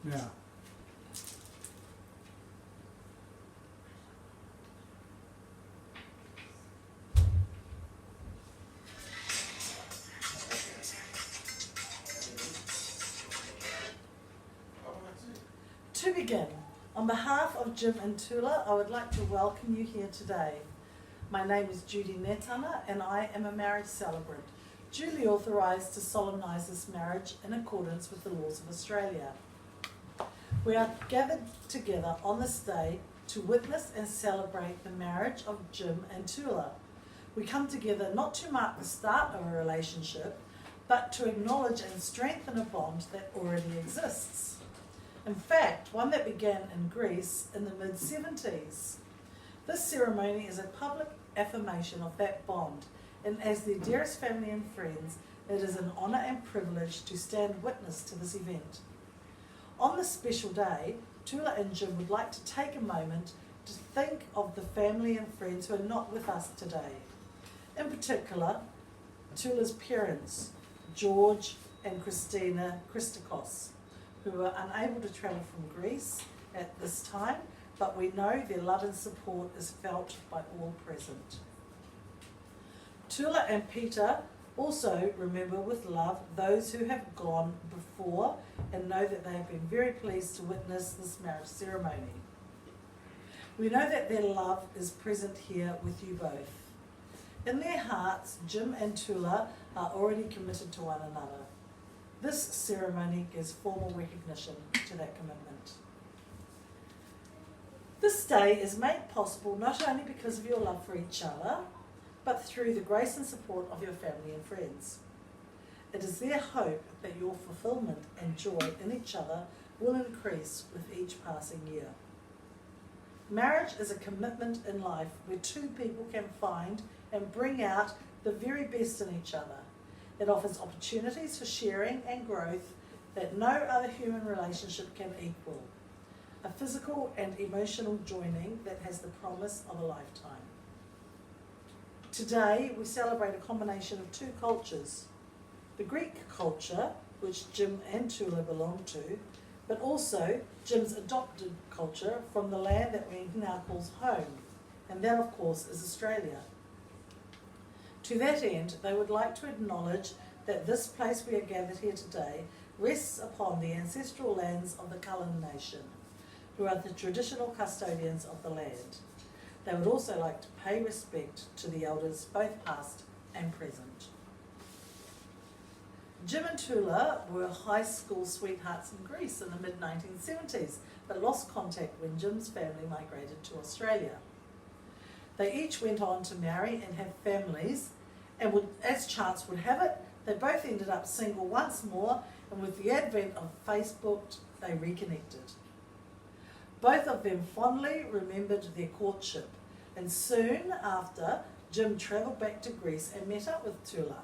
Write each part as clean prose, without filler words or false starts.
Yeah. To begin, on behalf of Jim and Tula, I would like to welcome you here today. My name is Judy Netana and I am a marriage celebrant, duly authorised to solemnise this marriage in accordance with the laws of Australia. We are gathered together on this day to witness and celebrate the marriage of Jim and Tula. We come together not to mark the start of a relationship, but to acknowledge and strengthen a bond that already exists. In fact, one that began in Greece in the mid-70s. This ceremony is a public affirmation of that bond, and as their dearest family and friends, it is an honour and privilege to stand witness to this event. On this special day, Tula and Jim would like to take a moment to think of the family and friends who are not with us today. In particular, Tula's parents, George and Christina Christakos, who are unable to travel from Greece at this time, but we know their love and support is felt by all present. Tula and Peter also remember with love those who have gone before and know that they have been very pleased to witness this marriage ceremony. We know that their love is present here with you both. In their hearts, Jim and Tula are already committed to one another. This ceremony gives formal recognition to that commitment. This day is made possible not only because of your love for each other, but through the grace and support of your family and friends. It is their hope that your fulfillment and joy in each other will increase with each passing year. Marriage is a commitment in life where two people can find and bring out the very best in each other. It offers opportunities for sharing and growth that no other human relationship can equal. A physical and emotional joining that has the promise of a lifetime. Today, we celebrate a combination of two cultures. The Greek culture, which Jim and Tula belong to, but also Jim's adopted culture from the land that we now call home, and that, of course, is Australia. To that end, they would like to acknowledge that this place we are gathered here today rests upon the ancestral lands of the Kulin Nation, who are the traditional custodians of the land. They would also like to pay respect to the elders, both past and present. Jim and Tula were high school sweethearts in Greece in the mid-1970s, but lost contact when Jim's family migrated to Australia. They each went on to marry and have families, and as chance would have it, they both ended up single once more, and with the advent of Facebook, they reconnected. Both of them fondly remembered their courtship, and soon after, Jim travelled back to Greece and met up with Tula,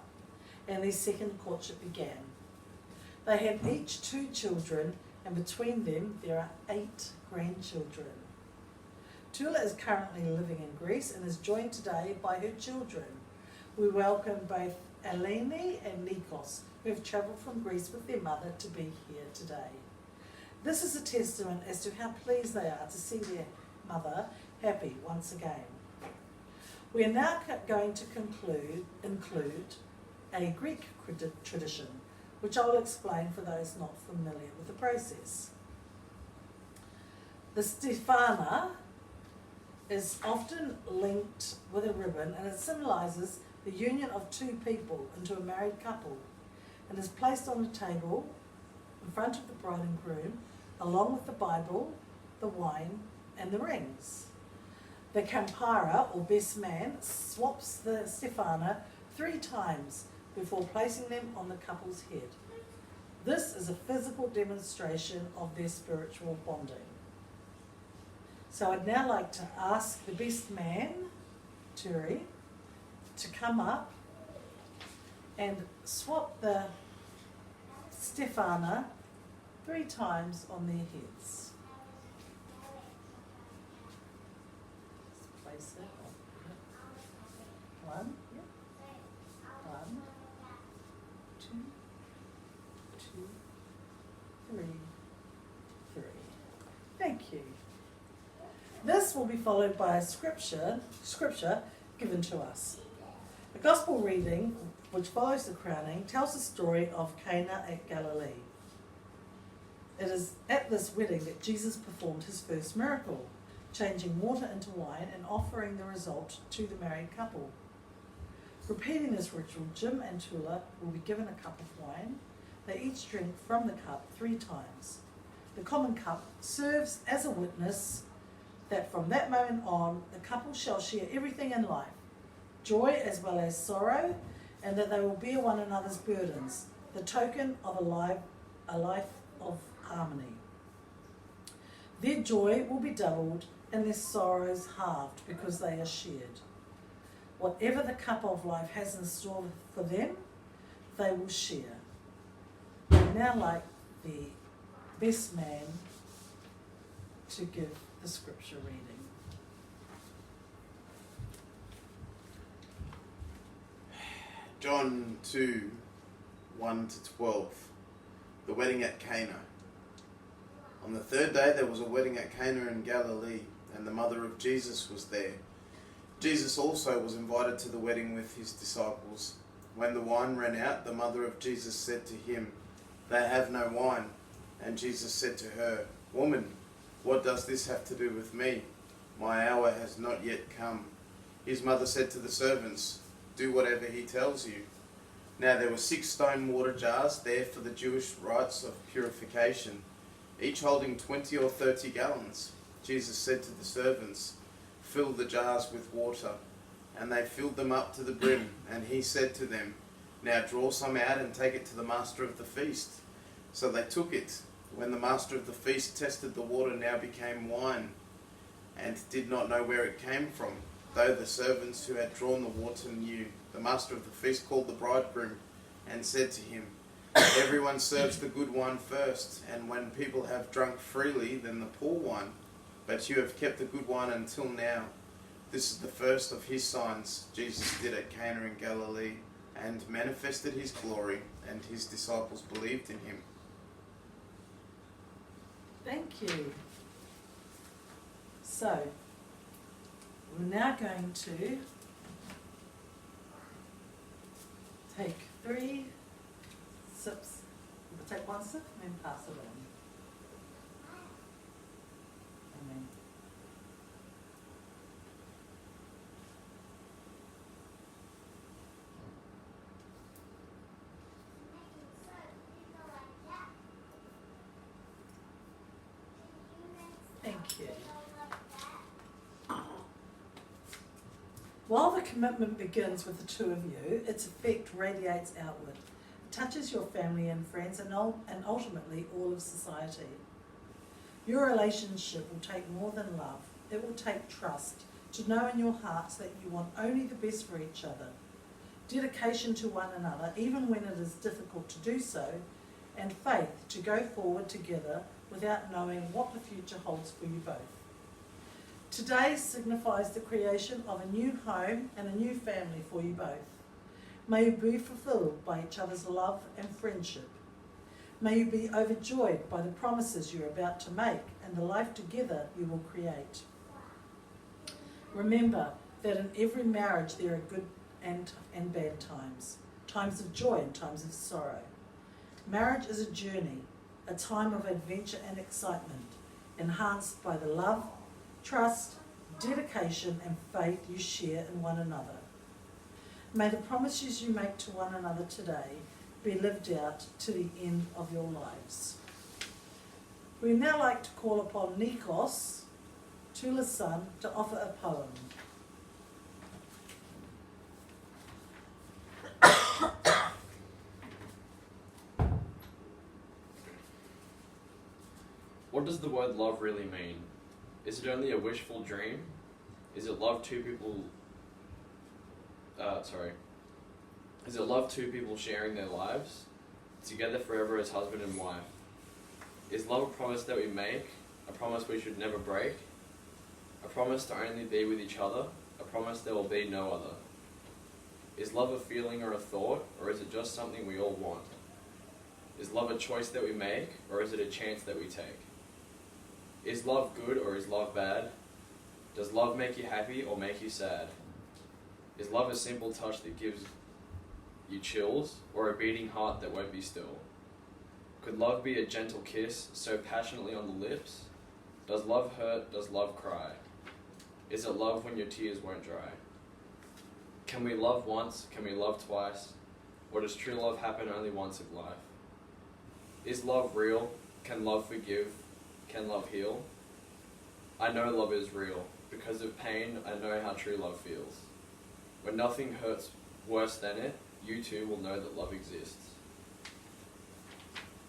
and their second courtship began. They have each 2 children, and between them there are 8 grandchildren. Tula is currently living in Greece and is joined today by her children. We welcome both Eleni and Nikos, who have travelled from Greece with their mother to be here today. This is a testament as to how pleased they are to see their mother happy once again. We are now going to include a Greek tradition, which I will explain for those not familiar with the process. The Stefana is often linked with a ribbon, and it symbolises the union of 2 people into a married couple, and is placed on a table in front of the bride and groom, along with the Bible, the wine, and the rings. The Kampara, or best man, swaps the Stefana 3 times before placing them on the couple's head. This is a physical demonstration of their spiritual bonding. So I'd now like to ask the best man, Turi, to come up and swap the Stefana 3 times on their heads. Place it. 1, 1, 2, 2, 3, will be followed by a scripture given to us. The Gospel reading, which follows the crowning, tells the story of Cana at Galilee. It is at this wedding that Jesus performed his first miracle, changing water into wine and offering the result to the married couple. Repeating this ritual, Jim and Tula will be given a cup of wine. They each drink from the cup 3 times. The common cup serves as a witness that from that moment on, the couple shall share everything in life, joy as well as sorrow, and that they will bear one another's burdens, the token of a life of harmony. Their joy will be doubled and their sorrows halved because they are shared. Whatever the cup of life has in store for them, they will share. I'd now like the best man to give the scripture reading. John 2, 1 to 12. The wedding at Cana. On the 3rd day there was a wedding at Cana in Galilee, and the mother of Jesus was there. Jesus also was invited to the wedding with his disciples. When the wine ran out, the mother of Jesus said to him, "They have no wine." And Jesus said to her, "Woman, what does this have to do with me? My hour has not yet come." His mother said to the servants, "Do whatever he tells you." Now there were 6 stone water jars there for the Jewish rites of purification, each holding 20 or 30 gallons. Jesus said to the servants, "Fill the jars with water." And they filled them up to the brim, and he said to them, "Now draw some out and take it to the master of the feast." So they took it. When the master of the feast tasted the water, now became wine, and did not know where it came from, though the servants who had drawn the water knew. The master of the feast called the bridegroom and said to him, "Everyone serves the good wine first, and when people have drunk freely, then the poor wine. But you have kept the good wine until now." This is the first of his signs Jesus did at Cana in Galilee, and manifested his glory, and his disciples believed in him. Thank you. So, we're now going to take 3 sips. We'll take 1 sip and then pass it on. And then thank you. While the commitment begins with the 2 of you, its effect radiates outward. It touches your family and friends and ultimately all of society. Your relationship will take more than love. It will take trust, to know in your hearts that you want only the best for each other. Dedication to one another, even when it is difficult to do so, and faith to go forward together without knowing what the future holds for you both. Today signifies the creation of a new home and a new family for you both. May you be fulfilled by each other's love and friendship. May you be overjoyed by the promises you're about to make and the life together you will create. Remember that in every marriage there are good and bad times, times of joy and times of sorrow. Marriage is a journey, a time of adventure and excitement, enhanced by the love, trust, dedication and faith you share in one another. May the promises you make to one another today be lived out to the end of your lives. We now like to call upon Nikos, Tula's son, to offer a poem. What does the word love really mean? Is it only a wishful dream? Is it love two people sharing their lives together forever as husband and wife? Is love a promise that we make, a promise we should never break, a promise to only be with each other, a promise there will be no other? Is love a feeling or a thought, or is it just something we all want? Is love a choice that we make, or is it a chance that we take? Is love good or is love bad? Does love make you happy or make you sad? Is love a simple touch that gives you chills, or a beating heart that won't be still? Could love be a gentle kiss, so passionately on the lips? Does love hurt? Does love cry? Is it love when your tears won't dry? Can we love once? Can we love twice? Or does true love happen only once in life? Is love real? Can love forgive? Can love heal? I know love is real. Because of pain, I know how true love feels. When nothing hurts worse than it, you too will know that love exists.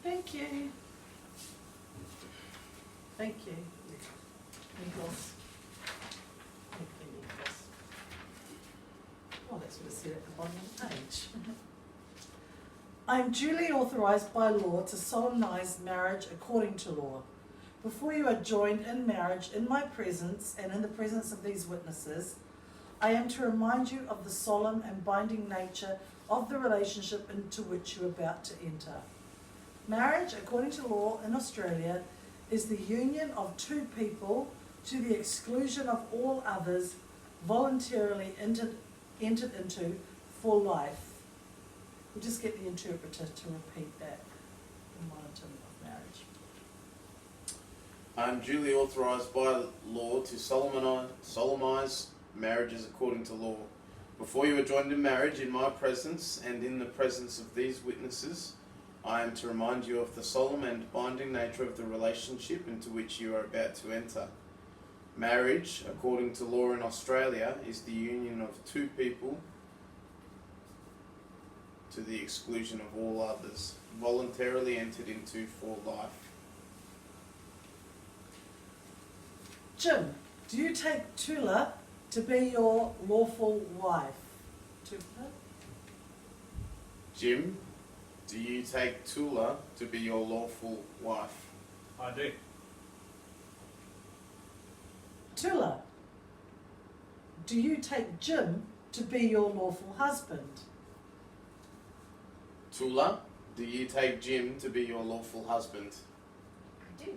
Thank you. Thank you, Nicholas. Thank you, Nicholas. Oh, that's what it said at the bottom of the page. I am duly authorised by law to solemnise marriage according to law. Before you are joined in marriage in my presence and in the presence of these witnesses, I am to remind you of the solemn and binding nature of the relationship into which you are about to enter. Marriage, according to law in Australia, is the union of two people to the exclusion of all others, voluntarily entered into for life. We'll just get the interpreter to repeat that in monitoring of marriage. I am duly authorised by law to solemnise marriages according to law. Before you are joined in marriage in my presence and in the presence of these witnesses, I am to remind you of the solemn and binding nature of the relationship into which you are about to enter. Marriage, according to law in Australia, is the union of two people to the exclusion of all others, voluntarily entered into for life. Jim, do you take Tula to be your lawful wife? Tula? Jim, do you take Tula to be your lawful wife? I do. Tula, do you take Jim to be your lawful husband? Tula, do you take Jim to be your lawful husband? I do.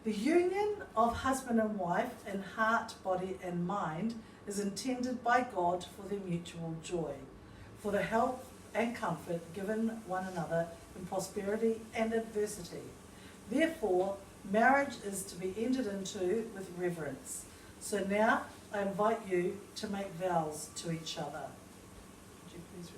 The union of husband and wife in heart, body and mind is intended by God for their mutual joy, for the health and comfort given one another in prosperity and adversity. Therefore, marriage is to be entered into with reverence. So now I invite you to make vows to each other. Would you please repeat?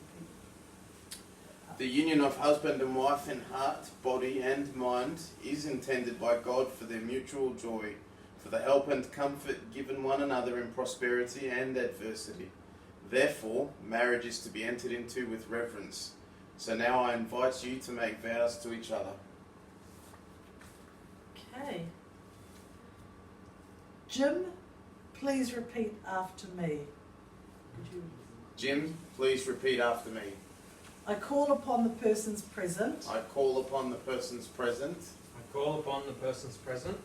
The union of husband and wife in heart, body and mind is intended by God for their mutual joy, for the help and comfort given one another in prosperity and adversity. Therefore, marriage is to be entered into with reverence. So now I invite you to make vows to each other. Okay. Jim, please repeat after me. Would you? Jim, please repeat after me. I call upon the persons present I call upon the persons present I call upon the persons present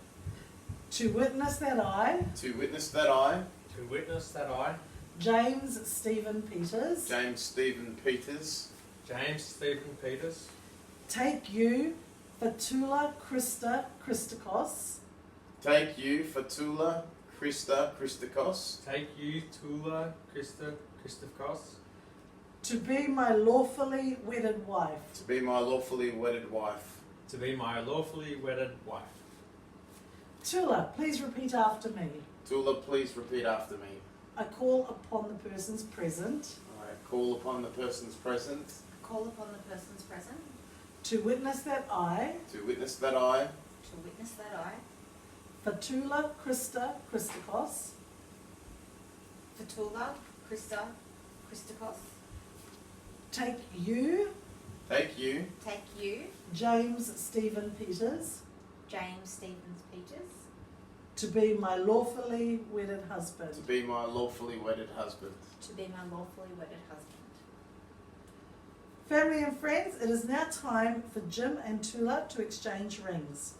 to witness that I, to witness that I, James Stephen Peters, James Stephen Peters, James Stephen Peters, take you, Fatula Christa Christakos, take you, Fatula Christa Christakos, take you, Tula Christa Christakos, to be my lawfully wedded wife. to be my lawfully wedded wife. to be my lawfully wedded wife. Tula, please repeat after me. Tula, please repeat after me. I call upon the persons present I call upon the persons present Call upon the persons present to witness that I, to witness that I, to witness that I, Fatula Christa Christakos, Fatula Christa Christakos, take you, take you, take you, James Stephen Peters, James Stevens Peters, to be my lawfully wedded husband. to be my lawfully wedded husband. to be my lawfully wedded husband. Family and friends, it is now time for Jim and Tula to exchange rings.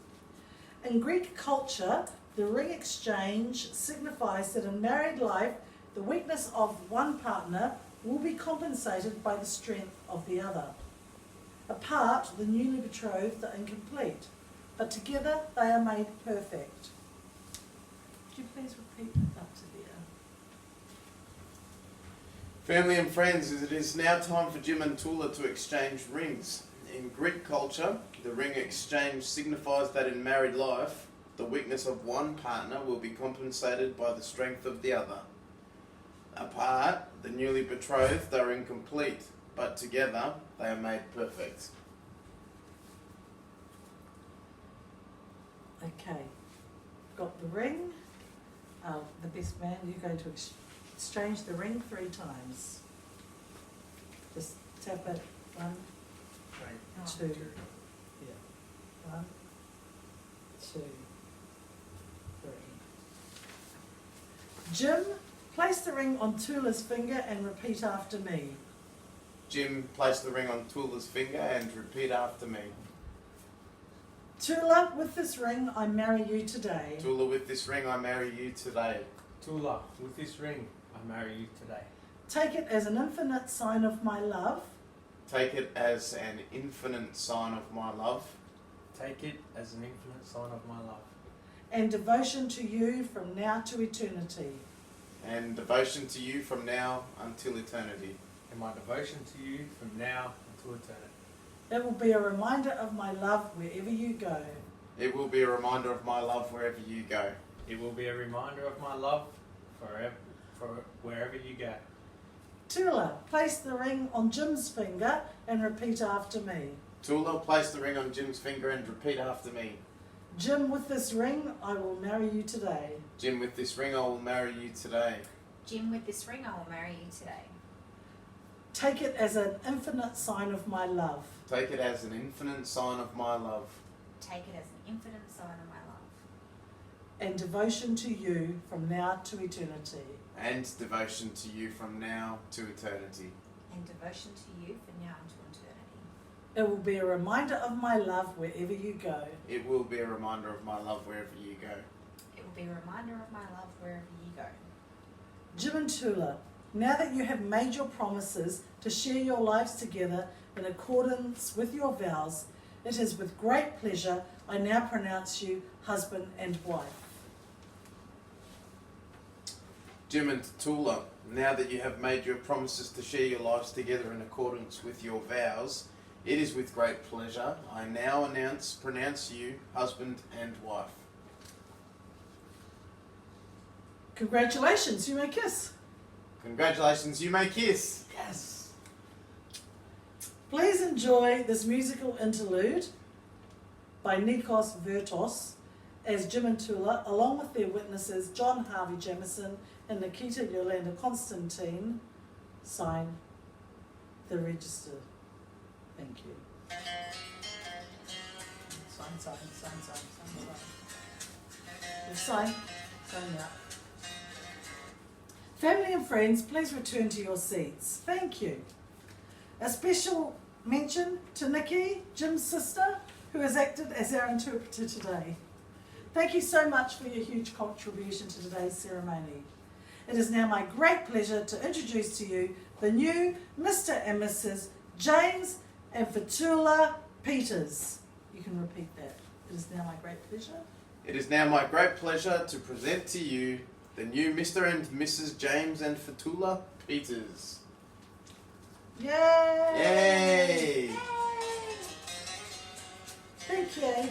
In Greek culture, the ring exchange signifies that in married life, the weakness of one partner will be compensated by the strength of the other. Apart, the newly betrothed are incomplete, but together they are made perfect. please repeat up to there? Family and friends, it is now time for Jim and Tula to exchange rings. In Greek culture, the ring exchange signifies that in married life, the weakness of one partner will be compensated by the strength of the other. Apart, the newly betrothed are incomplete, but together they are made perfect. Okay, got the ring. The best man, you're going to exchange the ring 3 times. Just tap it. 1, 2. Yeah. 1, 2, 3. Jim, place the ring on Tula's finger and repeat after me. Jim, place the ring on Tula's finger and repeat after me. Tula, with this ring, I marry you today. Tula, with this ring I marry you today. Tula, with this ring, I marry you today. Take it as an infinite sign of my love Take it as an infinite sign of my love Take it as an infinite sign of my love and devotion to you from now to eternity. and devotion to you from now until eternity. and my devotion to you from now until eternity. It will be a reminder of my love wherever you go. It will be a reminder of my love wherever you go. It will be a reminder of my love for wherever you go. Tula, place the ring on Jim's finger and repeat after me. Tula, place the ring on Jim's finger and repeat after me. Jim, with this ring, I will marry you today. Jim, with this ring I will marry you today. Jim, with this ring I will marry you today. Take it as an infinite sign of my love Take it as an infinite sign of my love Take it as an infinite sign of my love and devotion to you from now to eternity. and devotion to you from now to eternity. and devotion to you from now until eternity. It will be a reminder of my love wherever you go. It will be a reminder of my love wherever you go. It will be a reminder of my love wherever you go. Jim and Tula, now that you have made your promises to share your lives together in accordance with your vows, it is with great pleasure I now pronounce you husband and wife. Jim and Tula, now that you have made your promises to share your lives together in accordance with your vows, it is with great pleasure I now pronounce you husband and wife. Congratulations, you may kiss. Congratulations, you may kiss. Yes. Please enjoy this musical interlude by Nikos Vertos as Jim and Tula, along with their witnesses John Harvey Jamison and Nikita Yolanda Constantine, sign the register. Thank you. Sign. Sign now. Family and friends, please return to your seats. Thank you. A special mention to Nikki, Jim's sister, who has acted as our interpreter today. Thank you so much for your huge contribution to today's ceremony. It is now my great pleasure to introduce to you the new Mr. and Mrs. James and Fatula Peters. You can repeat that. It is now my great pleasure. It is now my great pleasure to present to you the new Mr. and Mrs. James and Fatula Peters. Yay! Yay! Thank you.